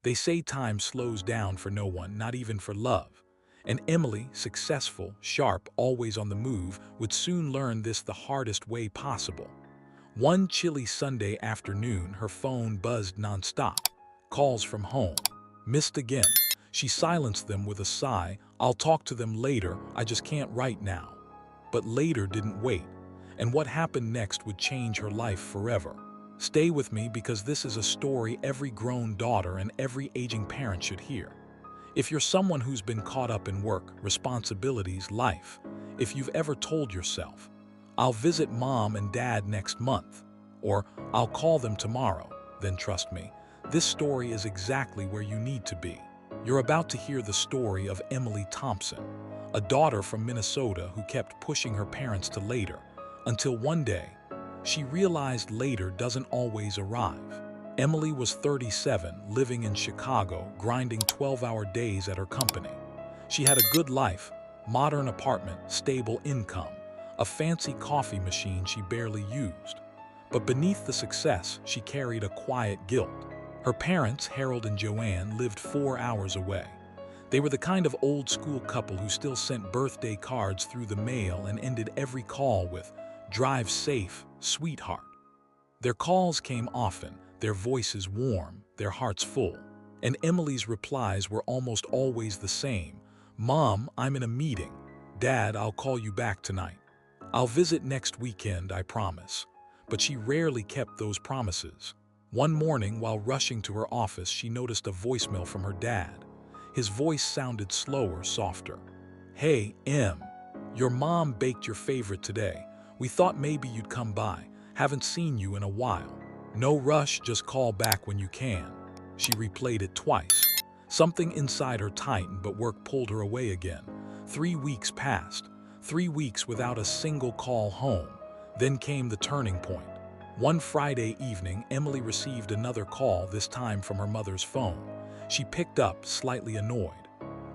They say time slows down for no one, not even for love. And Emily, successful, sharp, always on the move, would soon learn this the hardest way possible. One chilly Sunday afternoon, her phone buzzed nonstop. Calls from home. Missed again. She silenced them with a sigh. "I'll talk to them later, I just can't right now." But later didn't wait, and what happened next would change her life forever. Stay with me because this is a story every grown daughter and every aging parent should hear. If you're someone who's been caught up in work, responsibilities, life, if you've ever told yourself, "I'll visit mom and dad next month," or "I'll call them tomorrow," then trust me, this story is exactly where you need to be. You're about to hear the story of Emily Thompson, a daughter from Minnesota who kept pushing her parents to later, until one day, she realized later doesn't always arrive. Emily was 37, living in Chicago, grinding 12-hour days at her company. She had a good life, modern apartment, stable income, a fancy coffee machine she barely used. But beneath the success, she carried a quiet guilt. Her parents, Harold and Joanne, lived 4 hours away. They were the kind of old-school couple who still sent birthday cards through the mail and ended every call with, "Drive safe, sweetheart." Their calls came often, their voices warm, their hearts full. And Emily's replies were almost always the same. "Mom, I'm in a meeting. Dad, I'll call you back tonight. I'll visit next weekend, I promise." But she rarely kept those promises. One morning, while rushing to her office, she noticed a voicemail from her dad. His voice sounded slower, softer. "Hey, Em, your mom baked your favorite today. We thought maybe you'd come by. Haven't seen you in a while. No rush, just call back when you can." She replayed it twice. Something inside her tightened, but work pulled her away again. 3 weeks passed. 3 weeks without a single call home. Then came the turning point. One Friday evening, Emily received another call, this time from her mother's phone. She picked up, slightly annoyed.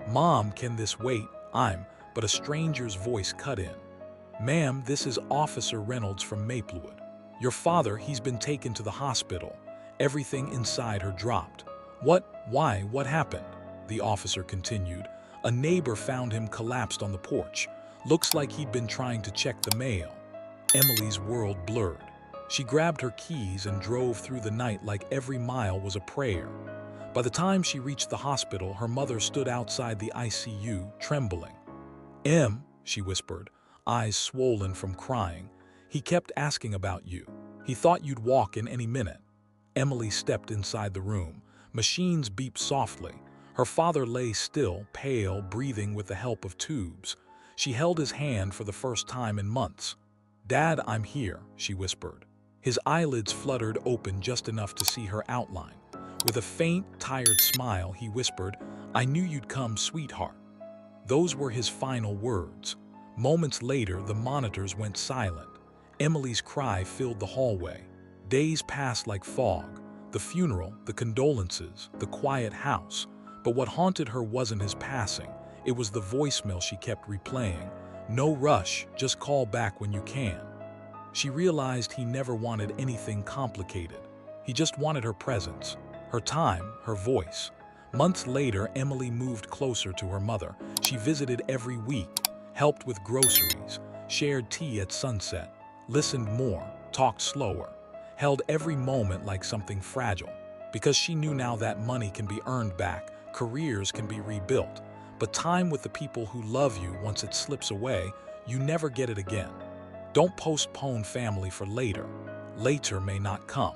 "Mom, can this wait? But a stranger's voice cut in. "Ma'am, this is Officer Reynolds from Maplewood. Your father, he's been taken to the hospital." Everything inside her dropped. "What? Why? What happened?" The officer continued. "A neighbor found him collapsed on the porch. Looks like he'd been trying to check the mail." Emily's world blurred. She grabbed her keys and drove through the night like every mile was a prayer. By the time she reached the hospital, her mother stood outside the ICU, trembling. "Em," she whispered, eyes swollen from crying, "he kept asking about you. He thought you'd walk in any minute." Emily stepped inside the room. Machines beeped softly. Her father lay still, pale, breathing with the help of tubes. She held his hand for the first time in months. "Dad, I'm here," she whispered. His eyelids fluttered open just enough to see her outline. With a faint, tired smile, he whispered, "I knew you'd come, sweetheart." Those were his final words. Moments later, the monitors went silent. Emily's cry filled the hallway. Days passed like fog. The funeral, the condolences, the quiet house. But what haunted her wasn't his passing. It was the voicemail she kept replaying. "No rush, just call back when you can." She realized he never wanted anything complicated. He just wanted her presence, her time, her voice. Months later, Emily moved closer to her mother. She visited every week, helped with groceries, shared tea at sunset, listened more, talked slower, held every moment like something fragile. Because she knew now that money can be earned back, careers can be rebuilt, but time with the people who love you, once it slips away, you never get it again. Don't postpone family for later. Later may not come.